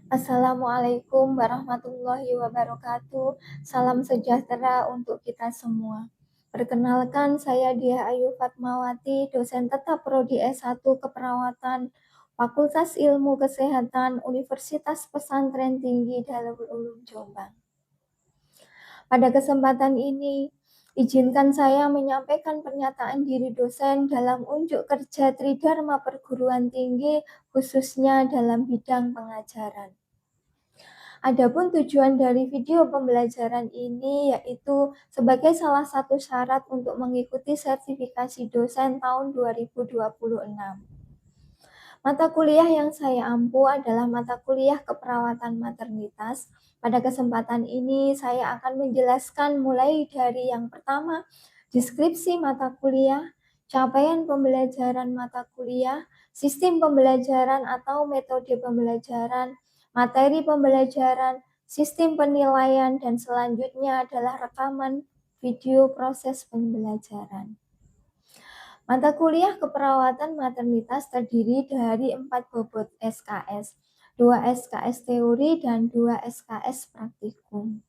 Assalamualaikum warahmatullahi wabarakatuh. Salam sejahtera untuk kita semua. Perkenalkan, saya Diah Ayu Fatmawati, dosen tetap Prodi S1 Keperawatan, Fakultas Ilmu Kesehatan, Universitas Pesantren Tinggi Darul Ulum Jombang. Pada kesempatan ini, izinkan saya menyampaikan pernyataan diri dosen dalam unjuk kerja Tridharma Perguruan Tinggi, khususnya dalam bidang pengajaran. Adapun tujuan dari video pembelajaran ini yaitu sebagai salah satu syarat untuk mengikuti sertifikasi dosen tahun 2026. Mata kuliah yang saya ampu adalah mata kuliah keperawatan maternitas. Pada kesempatan ini saya akan menjelaskan mulai dari yang pertama, deskripsi mata kuliah, capaian pembelajaran mata kuliah, sistem pembelajaran atau metode pembelajaran, materi pembelajaran, sistem penilaian, dan selanjutnya adalah rekaman video proses pembelajaran. Mata kuliah keperawatan maternitas terdiri dari 4 bobot SKS, 2 SKS teori dan 2 SKS praktikum.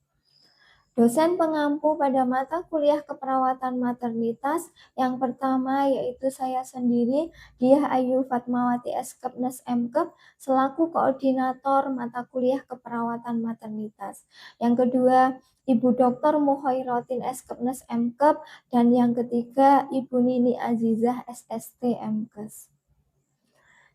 Dosen pengampu pada mata kuliah keperawatan maternitas yang pertama yaitu saya sendiri, Diah Ayu Fatmawati Eskepnes Mkep, selaku koordinator mata kuliah keperawatan maternitas. Yang kedua, Ibu Dr. Muhoirotin Eskepnes Mkep, dan yang ketiga, Ibu Nini Azizah SST Mkes.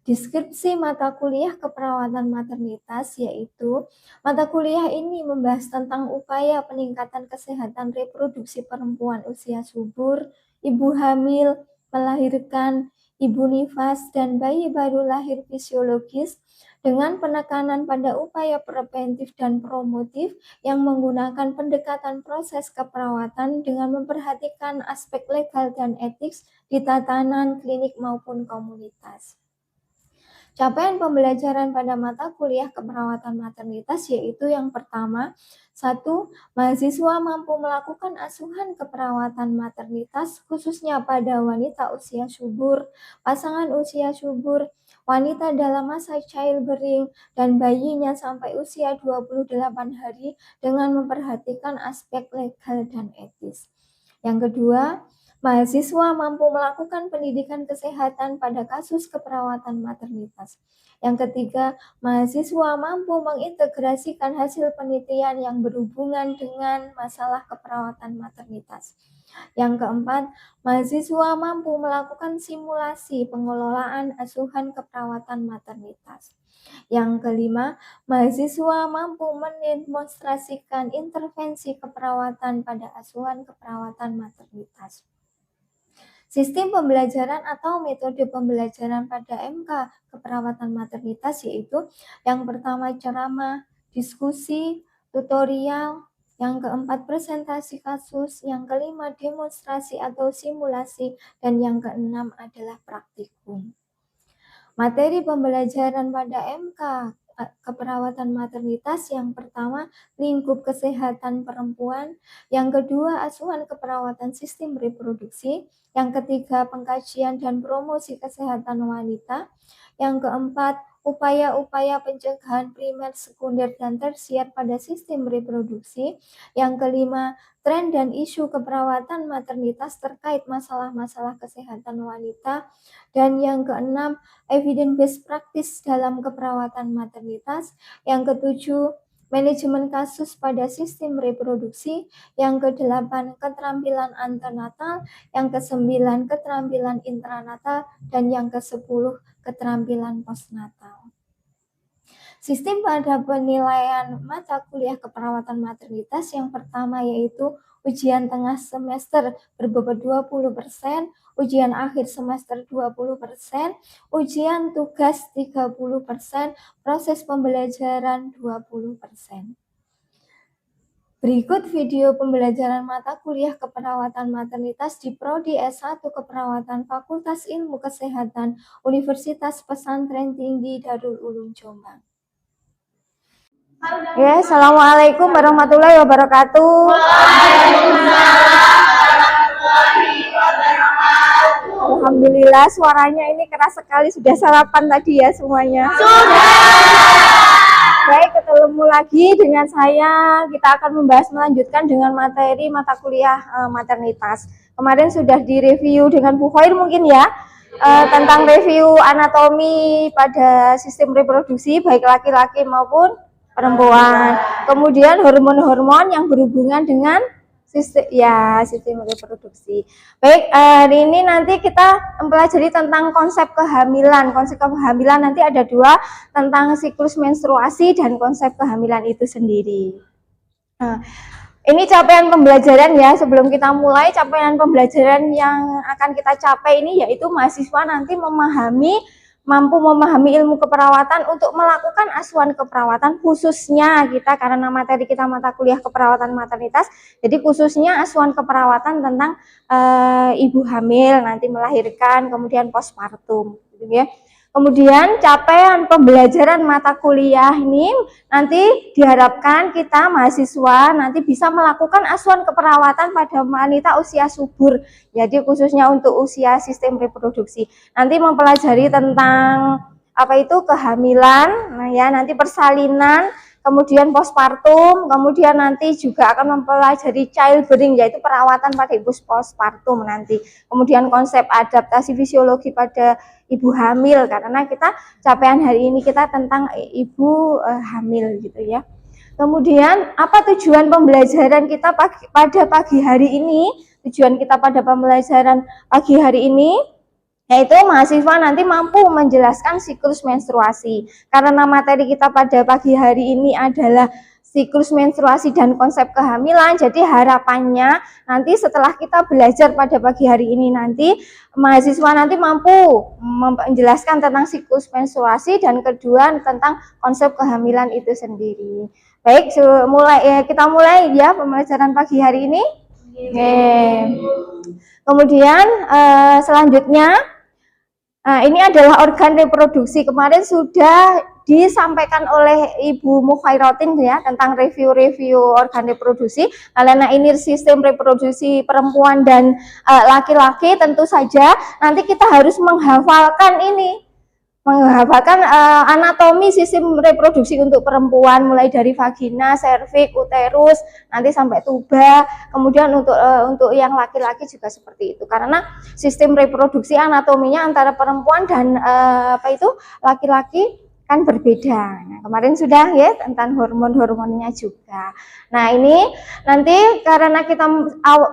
Deskripsi mata kuliah keperawatan maternitas yaitu mata kuliah ini membahas tentang upaya peningkatan kesehatan reproduksi perempuan usia subur, ibu hamil, melahirkan, ibu nifas, dan bayi baru lahir fisiologis dengan penekanan pada upaya preventif dan promotif yang menggunakan pendekatan proses keperawatan dengan memperhatikan aspek legal dan etis di tatanan klinik maupun komunitas. Capaian pembelajaran pada mata kuliah keperawatan maternitas yaitu yang pertama, 1. Mahasiswa mampu melakukan asuhan keperawatan maternitas khususnya pada wanita usia subur, pasangan usia subur, wanita dalam masa childbearing, dan bayinya sampai usia 28 hari dengan memperhatikan aspek legal dan etis. Yang kedua, mahasiswa mampu melakukan pendidikan kesehatan pada kasus keperawatan maternitas. Yang ketiga, mahasiswa mampu mengintegrasikan hasil penelitian yang berhubungan dengan masalah keperawatan maternitas. Yang keempat, mahasiswa mampu melakukan simulasi pengelolaan asuhan keperawatan maternitas. Yang kelima, mahasiswa mampu mendemonstrasikan intervensi keperawatan pada asuhan keperawatan maternitas. Sistem pembelajaran atau metode pembelajaran pada MK keperawatan maternitas yaitu yang pertama ceramah, diskusi, tutorial, yang keempat presentasi kasus, yang kelima demonstrasi atau simulasi, dan yang keenam adalah praktikum. Materi pembelajaran pada MK keperawatan maternitas yang pertama lingkup kesehatan perempuan, yang kedua asuhan keperawatan sistem reproduksi, yang ketiga pengkajian dan promosi kesehatan wanita, yang keempat upaya-upaya pencegahan primer, sekunder, dan tersier pada sistem reproduksi, yang kelima tren dan isu keperawatan maternitas terkait masalah-masalah kesehatan wanita, dan yang keenam evidence based practice dalam keperawatan maternitas, yang ketujuh manajemen kasus pada sistem reproduksi, yang kedelapan keterampilan antenatal, yang kesembilan keterampilan intranatal, dan yang kesepuluh keterampilan postnatal. Sistem pada penilaian mata kuliah keperawatan maternitas yang pertama yaitu ujian tengah semester berbobot 20%, ujian akhir semester 20%, ujian tugas 30%, proses pembelajaran 20%. Berikut video pembelajaran mata kuliah keperawatan maternitas di Prodi S1 Keperawatan Fakultas Ilmu Kesehatan Universitas Pesantren Tinggi Darul Ulum Jombang. Ya, Assalamualaikum warahmatullahi wabarakatuh. Alhamdulillah suaranya ini keras sekali. Sudah sarapan tadi ya semuanya? Sudah. Baik, ketemu lagi dengan saya. Kita akan melanjutkan dengan materi mata kuliah maternitas. Kemarin sudah direview dengan Bu Khair mungkin ya, tentang review anatomi pada sistem reproduksi baik laki-laki maupun perempuan. Kemudian hormon-hormon yang berhubungan dengan sistem reproduksi. Baik, hari ini nanti kita mempelajari tentang konsep kehamilan. Konsep kehamilan nanti ada dua, tentang siklus menstruasi dan konsep kehamilan itu sendiri. Nah, ini capaian pembelajaran ya. Sebelum kita mulai, capaian pembelajaran yang akan kita capai ini yaitu mahasiswa nanti mampu memahami ilmu keperawatan untuk melakukan asuhan keperawatan, khususnya kita karena materi kita mata kuliah keperawatan maternitas, jadi khususnya asuhan keperawatan tentang ibu hamil nanti melahirkan, kemudian postpartum gitu ya. Kemudian capaian pembelajaran mata kuliah ini nanti diharapkan kita mahasiswa nanti bisa melakukan asuhan keperawatan pada wanita usia subur. Jadi khususnya untuk usia sistem reproduksi. Nanti mempelajari tentang apa itu kehamilan, nah ya nanti persalinan, kemudian postpartum, kemudian nanti juga akan mempelajari childbearing yaitu perawatan pada ibu postpartum nanti. Kemudian konsep adaptasi fisiologi pada ibu hamil karena kita capaian hari ini kita tentang ibu hamil gitu ya. Kemudian apa tujuan pembelajaran kita pada pagi hari ini? Tujuan kita pada pembelajaran pagi hari ini yaitu mahasiswa nanti mampu menjelaskan siklus menstruasi. Karena materi kita pada pagi hari ini adalah siklus menstruasi dan konsep kehamilan, jadi harapannya nanti setelah kita belajar pada pagi hari ini nanti mahasiswa nanti mampu menjelaskan tentang siklus menstruasi dan kedua tentang konsep kehamilan itu sendiri. Baik, kita mulai ya pembelajaran pagi hari ini. Kemudian selanjutnya ini adalah organ reproduksi. Kemarin sudah disampaikan oleh Ibu Mukhairatin ya tentang review organ reproduksi. Karena ini sistem reproduksi perempuan dan laki-laki, tentu saja nanti kita harus menghafalkan anatomi sistem reproduksi untuk perempuan mulai dari vagina, serviks, uterus, nanti sampai tuba. Kemudian untuk yang laki-laki juga seperti itu. Karena sistem reproduksi anatominya antara perempuan dan laki-laki kan berbeda. Nah, kemarin sudah ya tentang hormon-hormonnya juga. Nah, ini nanti karena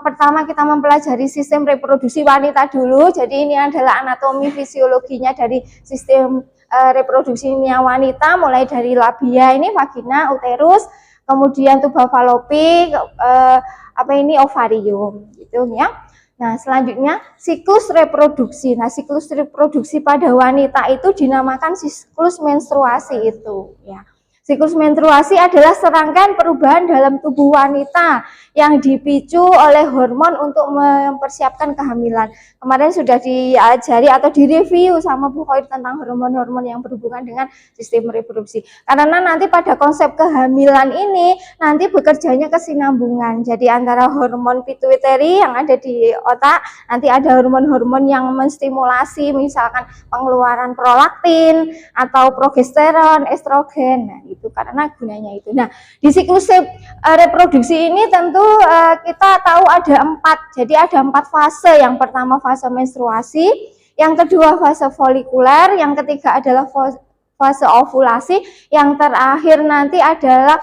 pertama kita mempelajari sistem reproduksi wanita dulu. Jadi ini adalah anatomi fisiologinya dari sistem reproduksinya wanita mulai dari labia ini vagina, uterus, kemudian tuba fallopi, ovarium gitu ya. Nah, selanjutnya siklus reproduksi. Nah, siklus reproduksi pada wanita itu dinamakan siklus menstruasi itu, ya. Siklus menstruasi adalah serangkaian perubahan dalam tubuh wanita yang dipicu oleh hormon untuk mempersiapkan kehamilan. Kemarin sudah diajari atau direview sama Bu Khair tentang hormon-hormon yang berhubungan dengan sistem reproduksi. Karena nanti pada konsep kehamilan ini nanti bekerjanya kesinambungan. Jadi antara hormon pituitari yang ada di otak, nanti ada hormon-hormon yang menstimulasi misalkan pengeluaran prolaktin atau progesteron, estrogen. Nah, itu karena gunanya itu. Nah, di siklus reproduksi ini tentu kita tahu ada 4. Jadi ada 4 fase. Yang pertama fase menstruasi, yang kedua fase folikuler, yang ketiga adalah fase ovulasi, yang terakhir nanti adalah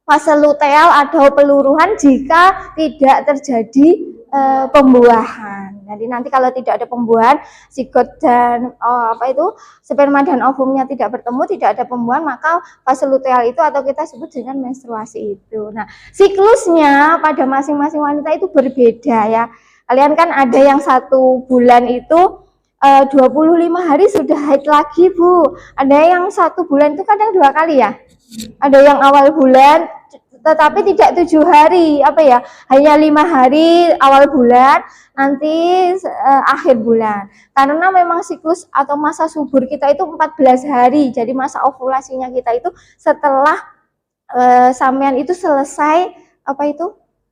fase luteal atau peluruhan jika tidak terjadi pembuahan. Jadi nanti kalau tidak ada pembuahan, zigot dan sperma dan ovumnya tidak bertemu, tidak ada pembuahan, maka fase luteal itu atau kita sebut dengan menstruasi itu. Nah, siklusnya pada masing-masing wanita itu berbeda ya. Kalian kan ada yang 1 bulan itu 25 hari sudah haid lagi, Bu. Ada yang 1 bulan itu kadang 2 kali ya. Ada yang awal bulan tetapi tidak 7 hari, hanya 5 hari awal bulan, nanti akhir bulan. Karena memang siklus atau masa subur kita itu 14 hari, jadi masa ovulasinya kita itu setelah sampean itu selesai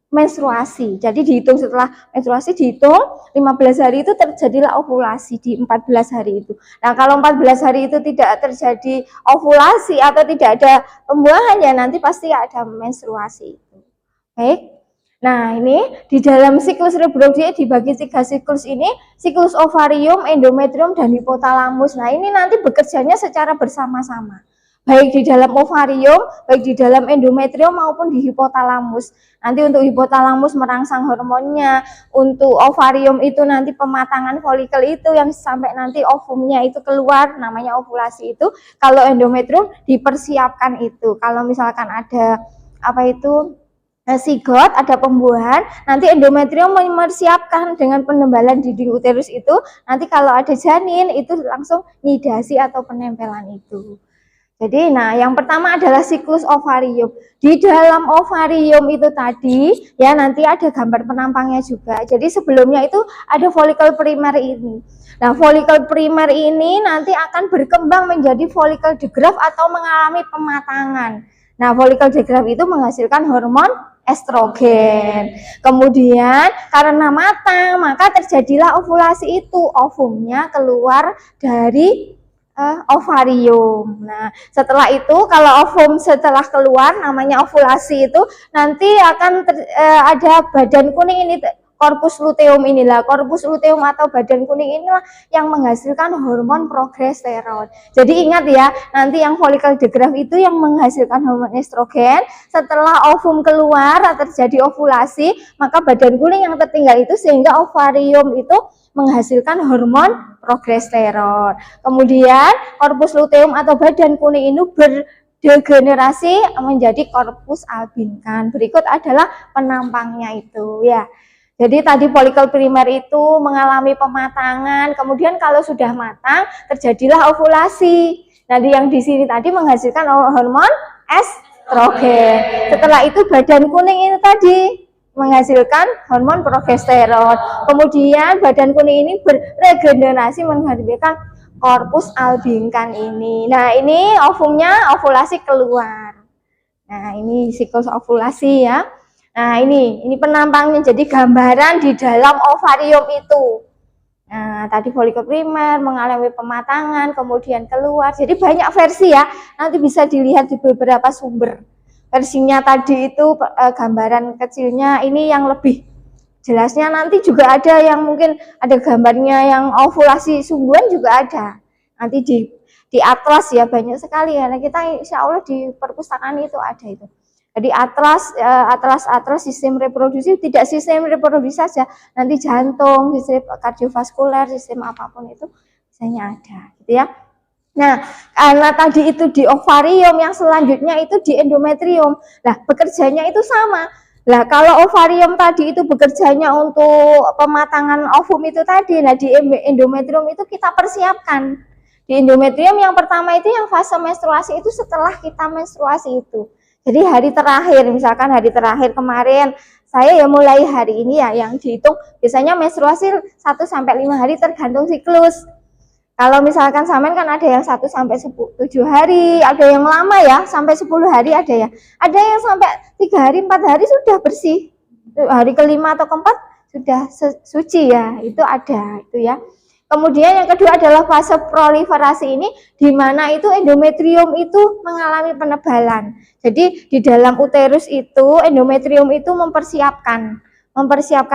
menstruasi. Jadi dihitung setelah menstruasi, dihitung 15 hari itu terjadilah ovulasi di 14 hari itu. Nah, kalau 14 hari itu tidak terjadi ovulasi atau tidak ada pembuahan, ya nanti pasti ada menstruasi itu. Baik. Nah, ini di dalam siklus reproduksi dibagi 3 siklus ini, siklus ovarium, endometrium, dan hipotalamus. Nah, ini nanti bekerjanya secara bersama-sama. Baik di dalam ovarium, baik di dalam endometrium maupun di hipotalamus. Nanti untuk hipotalamus merangsang hormonnya, untuk ovarium itu nanti pematangan folikel itu yang sampai nanti ovumnya itu keluar, namanya ovulasi itu. Kalau endometrium dipersiapkan itu. Kalau misalkan ada zigot, ada pembuahan, nanti endometrium mempersiapkan dengan penebalan dinding uterus itu. Nanti kalau ada janin itu langsung nidasi atau penempelan itu. Jadi, nah yang pertama adalah siklus ovarium. Di dalam ovarium itu tadi, ya nanti ada gambar penampangnya juga. Jadi sebelumnya itu ada folikel primer ini. Nah, folikel primer ini nanti akan berkembang menjadi folikel degraf atau mengalami pematangan. Nah, folikel degraf itu menghasilkan hormon estrogen. Kemudian karena matang, maka terjadilah ovulasi itu. Ovumnya keluar dari ovarium. Nah, setelah itu kalau ovum setelah keluar namanya ovulasi itu nanti akan ada badan kuning ini, korpus luteum inilah. Korpus luteum atau badan kuning inilah yang menghasilkan hormon progesteron. Jadi ingat ya, nanti yang folikel degraf itu yang menghasilkan hormon estrogen. Setelah ovum keluar terjadi ovulasi, maka badan kuning yang tertinggal itu sehingga ovarium itu menghasilkan hormon progesteron. Kemudian korpus luteum atau badan kuning ini berdegenerasi menjadi korpus albinkan. Berikut adalah penampangnya itu ya. Jadi tadi folikel primer itu mengalami pematangan, kemudian kalau sudah matang terjadilah ovulasi. Nah, yang di sini tadi menghasilkan hormon estrogen. Setelah itu badan kuning ini tadi menghasilkan hormon progesteron. Kemudian badan kuning ini beregenerasi menghasilkan korpus albinkan ini. Nah, ini ovumnya ovulasi keluar. Nah, ini siklus ovulasi ya. Nah, ini penampangnya, jadi gambaran di dalam ovarium itu. Nah, tadi folikel primer mengalami pematangan, kemudian keluar. Jadi banyak versi ya, nanti bisa dilihat di beberapa sumber. Versinya tadi itu gambaran kecilnya, ini yang lebih jelasnya nanti juga ada yang mungkin ada gambarnya yang ovulasi sungguhan juga ada. Nanti di atlas ya banyak sekali ya. Nah, kita insya Allah di perpustakaan itu ada itu. Jadi atlas sistem reproduksi, tidak sistem reproduksi saja, nanti jantung, sistem kardiovaskuler, sistem apapun itu biasanya ada, gitu ya. Nah, karena tadi itu di ovarium, yang selanjutnya itu di endometrium. Nah, bekerjanya itu sama. Nah, kalau ovarium tadi itu bekerjanya untuk pematangan ovum itu tadi, nah di endometrium itu kita persiapkan. Di endometrium yang pertama itu yang fase menstruasi itu setelah kita menstruasi itu. Jadi hari terakhir, misalkan hari terakhir kemarin, saya ya mulai hari ini ya yang dihitung, biasanya menstruasi 1-5 hari tergantung siklus. Kalau misalkan samen kan ada yang 1-7 hari, ada yang lama ya, sampai 10 hari ada ya. Ada yang sampai 3 hari, 4 hari sudah bersih. Hari kelima atau keempat sudah suci ya, itu ada, itu ya. Kemudian yang kedua adalah fase proliferasi ini, di mana itu endometrium itu mengalami penebalan. Jadi di dalam uterus itu endometrium itu mempersiapkan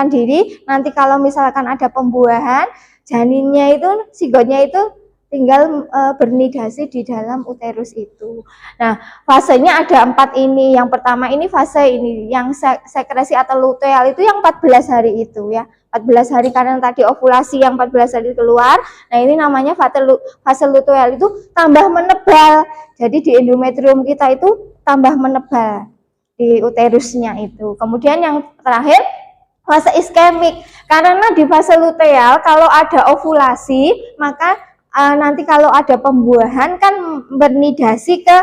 diri. Nanti kalau misalkan ada pembuahan, janinnya itu, zigotnya itu tinggal bernidasi di dalam uterus itu. Nah, fasenya ada 4 ini. Yang pertama ini fase ini, yang sekresi atau luteal itu yang 14 hari itu ya. 14 hari karena tadi ovulasi yang 14 hari keluar. Nah, ini namanya fase luteal itu tambah menebal. Jadi di endometrium kita itu tambah menebal di uterusnya itu. Kemudian yang terakhir fase iskemik. Karena di fase luteal kalau ada ovulasi, maka nanti kalau ada pembuahan kan bernidasi ke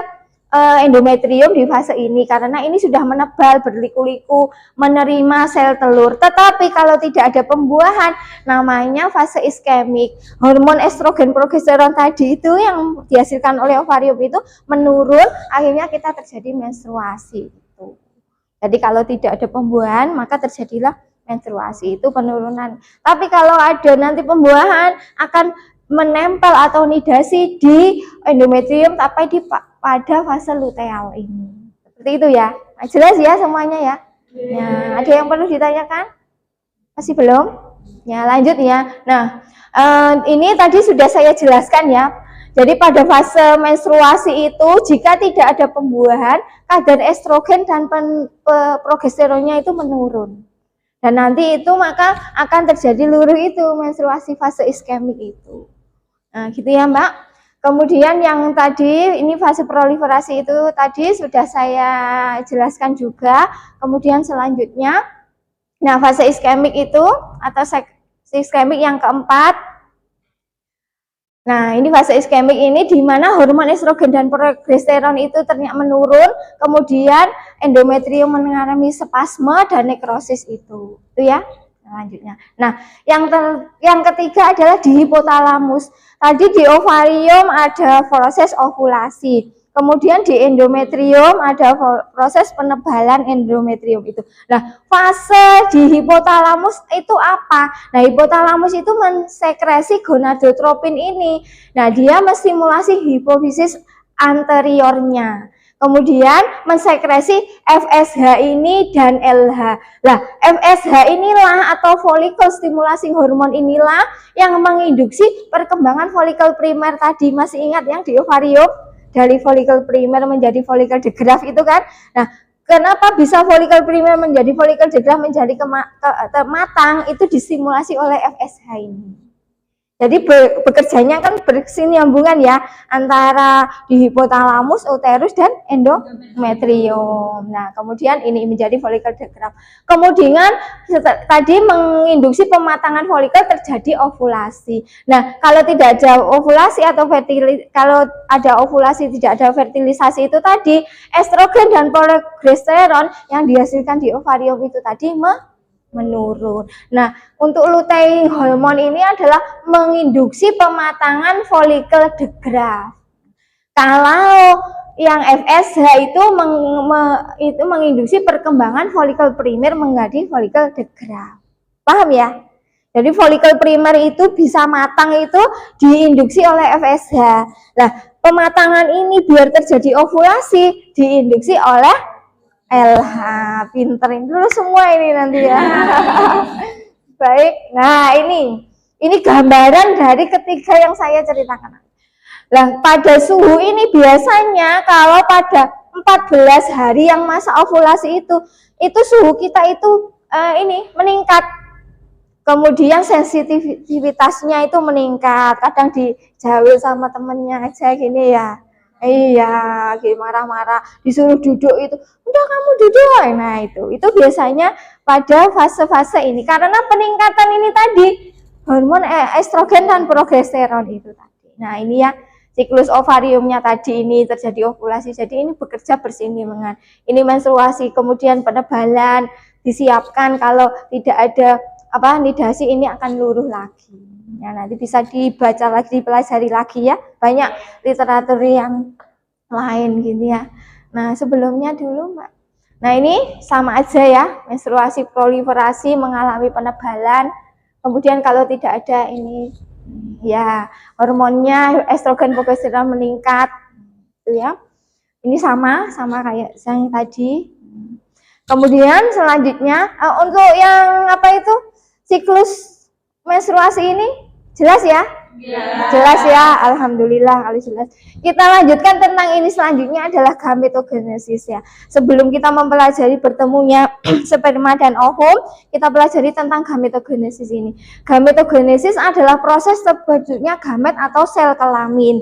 endometrium di fase ini, karena ini sudah menebal, berliku-liku, menerima sel telur. Tetapi kalau tidak ada pembuahan, namanya fase iskemik. Hormon estrogen progesteron tadi itu yang dihasilkan oleh ovarium itu menurun, akhirnya kita terjadi menstruasi. Jadi kalau tidak ada pembuahan maka terjadilah menstruasi, itu penurunan. Tapi kalau ada nanti pembuahan akan menempel atau nidasi di endometrium sampai pada fase luteal ini. Seperti itu ya. Nah, jelas ya semuanya ya. Ya, ada yang perlu ditanyakan? Masih belum? Ya, lanjut ya. Nah, ini tadi sudah saya jelaskan ya. Jadi pada fase menstruasi itu jika tidak ada pembuahan, kadar estrogen dan progesteronnya itu menurun. Dan nanti itu maka akan terjadi luruh itu, menstruasi fase iskemik itu. Nah, gitu ya Mbak. Kemudian yang tadi, ini fase proliferasi itu tadi sudah saya jelaskan juga. Kemudian selanjutnya, nah fase iskemik itu, atau iskemik yang keempat. Nah, ini fase iskemik ini di mana hormon estrogen dan progesteron itu ternyata menurun, kemudian endometrium mengalami spasme dan nekrosis itu ya. Selanjutnya. Nah, yang ketiga adalah di hipotalamus. Tadi di ovarium ada proses ovulasi. Kemudian di endometrium ada proses penebalan endometrium itu. Nah, fase di hipotalamus itu apa? Nah, hipotalamus itu mensekresi gonadotropin ini. Nah, dia menstimulasi hipofisis anteriornya. Kemudian mensekresi FSH ini dan LH. Nah, FSH inilah atau follicle stimulasi hormon inilah yang menginduksi perkembangan folikel primer tadi. Masih ingat yang di ovarium? Dari folikel primer menjadi folikel degraf itu kan? Nah, kenapa bisa folikel primer menjadi folikel degraf menjadi matang? Itu distimulasi oleh FSH ini. Jadi bekerjanya kan berkesinambungan ya antara di hipotalamus, uterus dan endometrium. Nah, kemudian ini menjadi folikel degraf. Kemudian tadi menginduksi pematangan folikel terjadi ovulasi. Nah, kalau tidak ada ovulasi atau kalau ada ovulasi tidak ada fertilisasi itu tadi estrogen dan progesteron yang dihasilkan di ovarium itu tadi menurun. Nah, untuk lutein hormon ini adalah menginduksi pematangan folikel degraf. Kalau yang FSH itu menginduksi perkembangan folikel primer menjadi folikel degraf. Paham ya? Jadi folikel primer itu bisa matang itu diinduksi oleh FSH. Nah, pematangan ini biar terjadi ovulasi diinduksi oleh LH. Pinterin dulu semua ini nanti ya. Baik, nah ini gambaran dari ketiga yang saya ceritakan. Nah, pada suhu ini biasanya kalau pada 14 hari yang masa ovulasi itu suhu kita itu meningkat. Kemudian sensitivitasnya itu meningkat. Kadang dijawil sama temennya aja gini ya. Iya, marah-marah, disuruh duduk itu, udah kamu duduk. Nah, itu biasanya pada fase-fase ini karena peningkatan ini tadi hormon estrogen dan progesteron itu tadi. Nah, ini ya siklus ovariumnya tadi ini terjadi ovulasi, jadi ini bekerja berseimbang. Ini menstruasi, kemudian penebalan disiapkan, kalau tidak ada nidasi ini akan luruh lagi. Ya, nanti bisa dibaca lagi, dipelajari lagi ya. Banyak literatur yang lain gitu ya. Nah, sebelumnya dulu Mbak. Nah, ini sama aja ya. Menstruasi proliferasi mengalami penebalan. Kemudian kalau tidak ada ini ya hormonnya estrogen progesteron meningkat gitu ya. Ini sama kayak yang tadi. Kemudian selanjutnya untuk yang siklus menstruasi ini jelas ya? Jelas ya, alhamdulillah kalau jelas. Kita lanjutkan tentang ini selanjutnya adalah gametogenesis ya. Sebelum kita mempelajari bertemunya sperma dan ovum, kita pelajari tentang gametogenesis ini. Gametogenesis adalah proses terbentuknya gamet atau sel kelamin.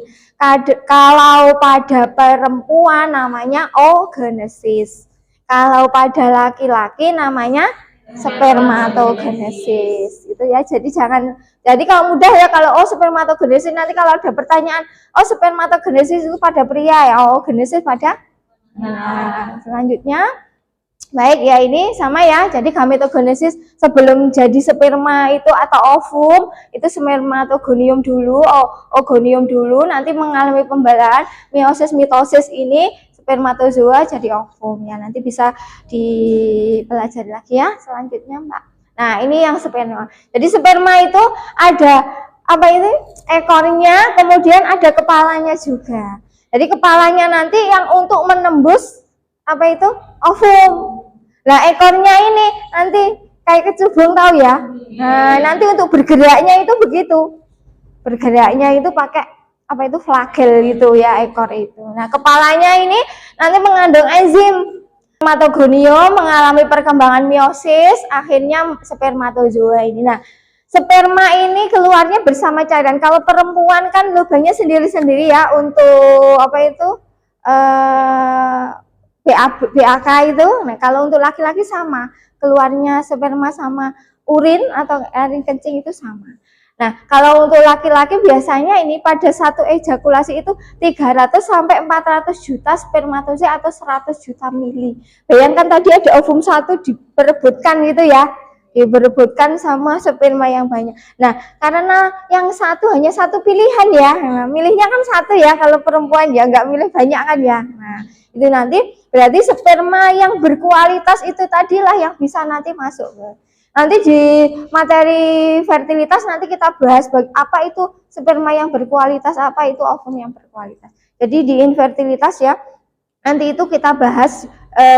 Kalau pada perempuan namanya oogenesis. Kalau pada laki-laki namanya spermatogenesis itu ya. Jadi kalau mudah ya kalau spermatogenesis, nanti kalau ada pertanyaan spermatogenesis itu pada pria ya, oogenesis pada. Nah, selanjutnya baik ya, ini sama ya. Jadi gametogenesis sebelum jadi sperma itu atau ovum itu spermatogonium dulu, ogonium dulu, nanti mengalami pembalaan meiosis mitosis ini spermatozoa jadi ovum ya. Nanti bisa dipelajari lagi ya selanjutnya, Mbak. Nah, ini yang sperma. Jadi sperma itu ada apa ini? Ekornya, kemudian ada kepalanya juga. Jadi kepalanya nanti yang untuk menembus apa itu? Ovum. Nah, ekornya ini nanti kayak kecubung, tahu ya? Nah, nanti untuk bergeraknya itu begitu. Bergeraknya itu pakai apa itu flagel gitu ya, ekor itu. Nah, kepalanya ini nanti mengandung enzim spermatogonium, mengalami perkembangan meiosis, akhirnya spermatozoa ini. Nah, sperma ini keluarnya bersama cairan. Kalau perempuan kan lubangnya sendiri-sendiri ya untuk apa itu BAK itu. Nah, kalau untuk laki-laki sama, keluarnya sperma sama urin atau air kencing itu sama. Nah, kalau untuk laki-laki biasanya ini pada satu ejakulasi itu 300 sampai 400 juta spermatozoa atau 100 juta mili. Bayangkan tadi ada ovum satu diperebutkan gitu ya. Diperebutkan sama sperma yang banyak. Nah, karena yang satu hanya satu pilihan ya. Nah, milihnya kan satu ya, kalau perempuan ya nggak milih banyak kan ya. Nah, itu nanti berarti sperma yang berkualitas itu tadilah yang bisa nanti masuk. Nanti di materi fertilitas nanti kita bahas apa itu sperma yang berkualitas, apa itu ovum yang berkualitas. Jadi di infertilitas ya, nanti itu kita bahas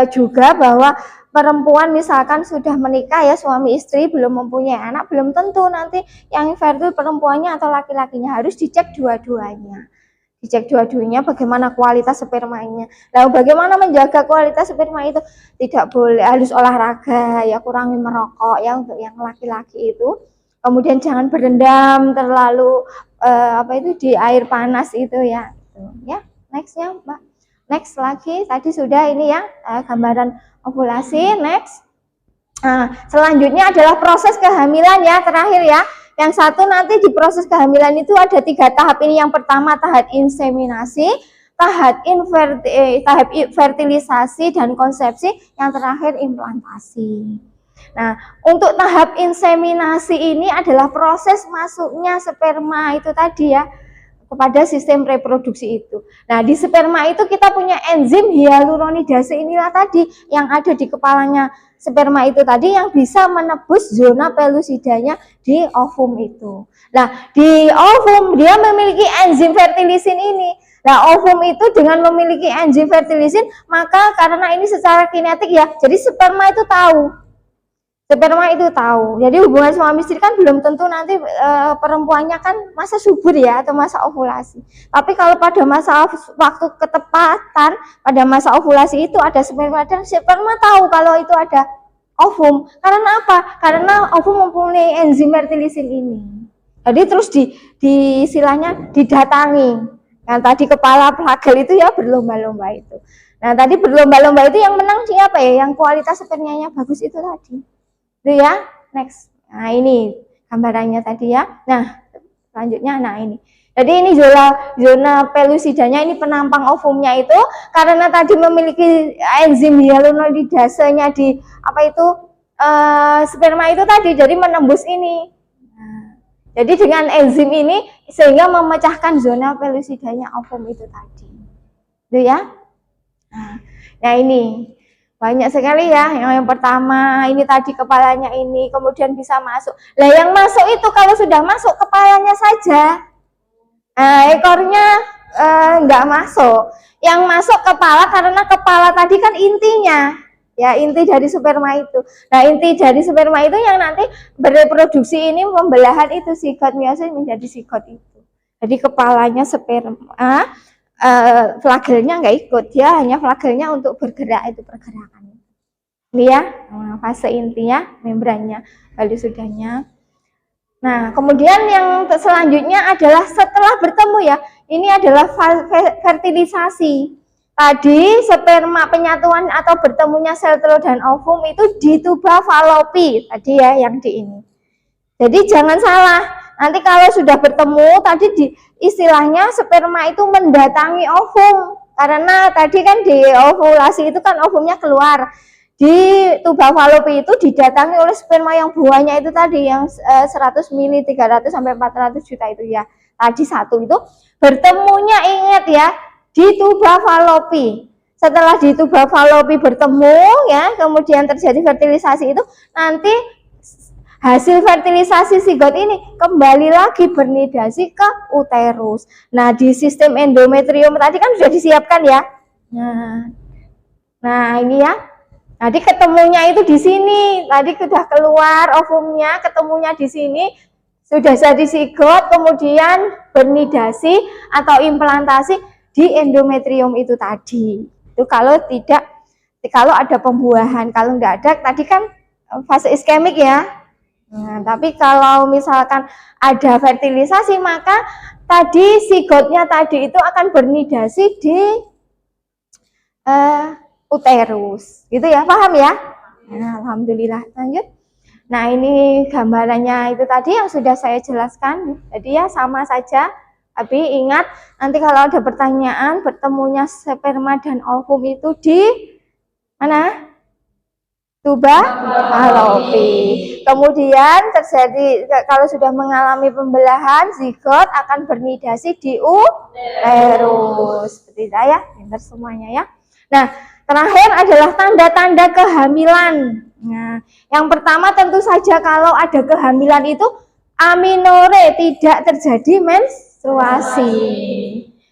juga bahwa perempuan misalkan sudah menikah ya, suami istri belum mempunyai anak, belum tentu nanti yang infertil perempuannya atau laki-lakinya, harus dicek dua-duanya. Dicek dua-duanya bagaimana kualitas spermanya. Lalu bagaimana menjaga kualitas sperma itu? Tidak boleh, harus olahraga ya, kurangi merokok ya untuk yang laki-laki itu. Kemudian jangan berendam terlalu apa itu di air panas itu ya. Ya, nextnya Mbak. Next lagi, tadi sudah ini ya gambaran ovulasi. Next. Nah, selanjutnya adalah proses kehamilan ya, terakhir ya. Yang satu nanti di proses kehamilan itu ada 3 tahap ini. Yang pertama tahap inseminasi, tahap fertilisasi dan konsepsi, yang terakhir implantasi. Nah, untuk tahap inseminasi ini adalah proses masuknya sperma itu tadi ya kepada sistem reproduksi itu. Nah, di sperma itu kita punya enzim hyaluronidase inilah tadi yang ada di kepalanya sperma itu tadi yang bisa menebus zona pelusidanya di ovum itu. Nah, di ovum dia memiliki enzim fertilisin ini. Nah, ovum itu dengan memiliki enzim fertilisin, maka karena ini secara kinetik ya, jadi sperma itu tahu. Sperma itu tahu. Jadi hubungan suami istri kan belum tentu nanti perempuannya kan masa subur ya atau masa ovulasi. Tapi kalau pada masa waktu ketepatan pada masa ovulasi itu ada sperma dan sperma tahu kalau itu ada ovum. Karena apa? Karena ovum mempunyai enzim fertilisin ini. Jadi terus di istilahnya didatangi. Nah, tadi kepala flagel itu ya berlomba-lomba itu. Nah, tadi berlomba-lomba itu yang menang siapa ya? Yang kualitas spermanya bagus itu tadi. Itu ya, next. Nah, ini gambarannya tadi ya. Nah, selanjutnya, nah ini. Jadi ini zona pelusidanya, ini penampang ovumnya itu karena tadi memiliki enzim hyaluronidasenya di apa itu sperma itu tadi, jadi menembus ini. Nah, jadi dengan enzim ini sehingga memecahkan zona pelusidanya ovum itu tadi. Itu ya. Nah, ini banyak sekali ya. Yang pertama ini tadi kepalanya ini, kemudian bisa masuk. Lah yang masuk itu kalau sudah masuk kepalanya saja, ekornya nggak masuk. Yang masuk kepala karena kepala tadi kan intinya, ya inti dari sperma itu. Nah, inti dari sperma itu yang nanti bereproduksi ini pembelahan itu zigot meiosis menjadi zigot itu. Jadi kepalanya sperma, flagelnya nggak ikut, ya hanya flagelnya untuk bergerak itu pergerakan. Ini ya fase intinya, membrannya, lalu sudahnya. Nah, kemudian yang selanjutnya adalah setelah bertemu ya, ini adalah fertilisasi. Tadi sperma penyatuan atau bertemunya sel telur dan ovum itu di tuba Fallopi tadi ya yang di ini. Jadi jangan salah. Nanti kalau sudah bertemu tadi di istilahnya sperma itu mendatangi ovum. Karena tadi kan di ovulasi itu kan ovumnya keluar. Di tuba Fallopi itu didatangi oleh sperma yang buahnya itu tadi yang 100 mili 300 sampai 400 juta itu ya. Tadi satu itu bertemunya ingat ya di tuba Fallopi. setelah di tuba falopi bertemu ya, kemudian terjadi fertilisasi itu, nanti hasil fertilisasi zigot ini kembali lagi bernidasi ke uterus. Nah, di sistem endometrium tadi kan sudah disiapkan ya. Nah ini ya. Tadi ketemunya itu di sini. Tadi sudah keluar ovumnya, ketemunya di sini. Sudah jadi zigot, kemudian bernidasi atau implantasi di endometrium itu tadi. Itu kalau tidak, kalau ada pembuahan. Kalau enggak ada, tadi kan fase iskemik ya. Nah, tapi kalau misalkan ada fertilisasi, maka tadi zigotnya tadi itu akan bernidasi di uterus, gitu ya, paham ya? Nah, alhamdulillah. Lanjut. Nah, ini gambarannya itu tadi yang sudah saya jelaskan. Jadi ya sama saja. Tapi ingat, nanti kalau ada pertanyaan, bertemunya sperma dan ovum itu di mana? Tuba falopi. Kemudian terjadi kalau sudah mengalami pembelahan, zigot akan bernidasi di uterus. Seperti itu ya, pintar semuanya ya. Nah, terakhir adalah tanda-tanda kehamilan. Nah, yang pertama tentu saja kalau ada kehamilan itu aminore, tidak terjadi menstruasi.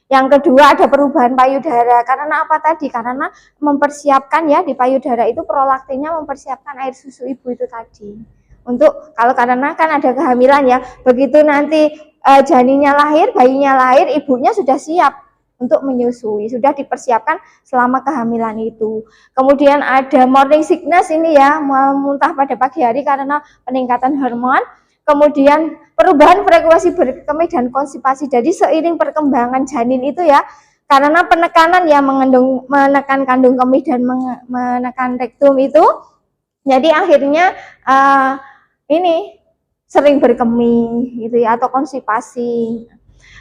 Yang kedua ada perubahan payudara. Karena apa tadi? Karena mempersiapkan ya, di payudara itu prolaktinnya mempersiapkan air susu ibu itu tadi. Untuk kalau karena kan ada kehamilan ya, begitu nanti janinnya lahir, bayinya lahir, ibunya sudah siap untuk menyusui, sudah dipersiapkan selama kehamilan itu. Kemudian ada morning sickness ini ya, muntah pada pagi hari karena peningkatan hormon. Kemudian perubahan frekuensi berkemih dan konstipasi. Jadi seiring perkembangan janin itu ya, karena penekanan yang menekan kandung kemih dan menekan rektum itu, jadi akhirnya ini sering berkemih gitu ya, atau konstipasi.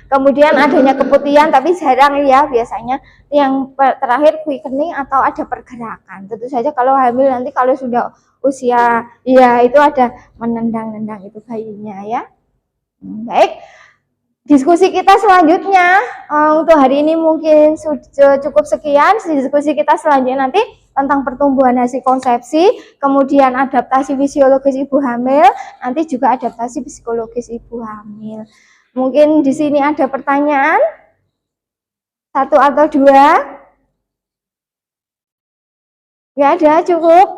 Kemudian adanya keputihan, tapi jarang ya, biasanya yang terakhir quickening atau ada pergerakan. Tentu saja kalau hamil nanti kalau sudah usia ya itu ada menendang-nendang itu bayinya ya. Baik, diskusi kita selanjutnya untuk hari ini mungkin sudah cukup sekian. Diskusi kita selanjutnya nanti tentang pertumbuhan hasil konsepsi, kemudian adaptasi fisiologis ibu hamil, nanti juga adaptasi psikologis ibu hamil. Mungkin di sini ada pertanyaan, satu atau dua? Nggak ada, cukup?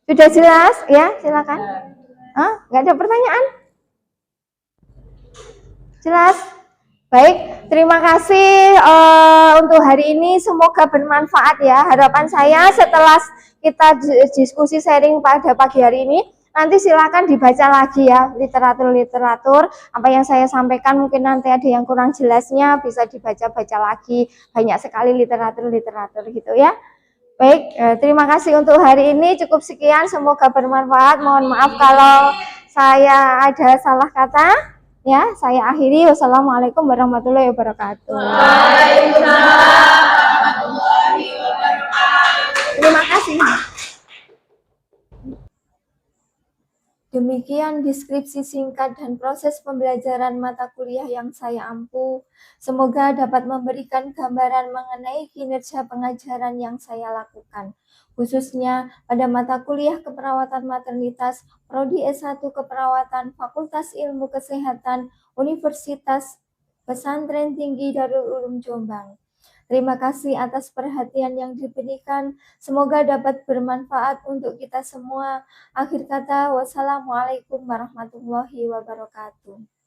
Sudah jelas? Ya, silakan. Nggak ada pertanyaan? Jelas? Baik, terima kasih untuk hari ini. Semoga bermanfaat ya. Harapan saya setelah kita diskusi sharing pada pagi hari ini, nanti silakan dibaca lagi ya literatur-literatur. Apa yang saya sampaikan mungkin nanti ada yang kurang jelasnya, bisa dibaca-baca lagi. Banyak sekali literatur-literatur gitu ya. Baik, terima kasih untuk hari ini. Cukup sekian, semoga bermanfaat. Mohon maaf kalau saya ada salah kata. Ya, saya akhiri. Wassalamualaikum warahmatullahi wabarakatuh. Waalaikumsalam warahmatullahi wabarakatuh. Terima kasih. Demikian deskripsi singkat dan proses pembelajaran mata kuliah yang saya ampu. Semoga dapat memberikan gambaran mengenai kinerja pengajaran yang saya lakukan, khususnya pada mata kuliah keperawatan maternitas, Prodi S1 Keperawatan, Fakultas Ilmu Kesehatan, Universitas Pesantren Tinggi Darul Ulum Jombang. Terima kasih atas perhatian yang diberikan. Semoga dapat bermanfaat untuk kita semua. Akhir kata, wassalamualaikum warahmatullahi wabarakatuh.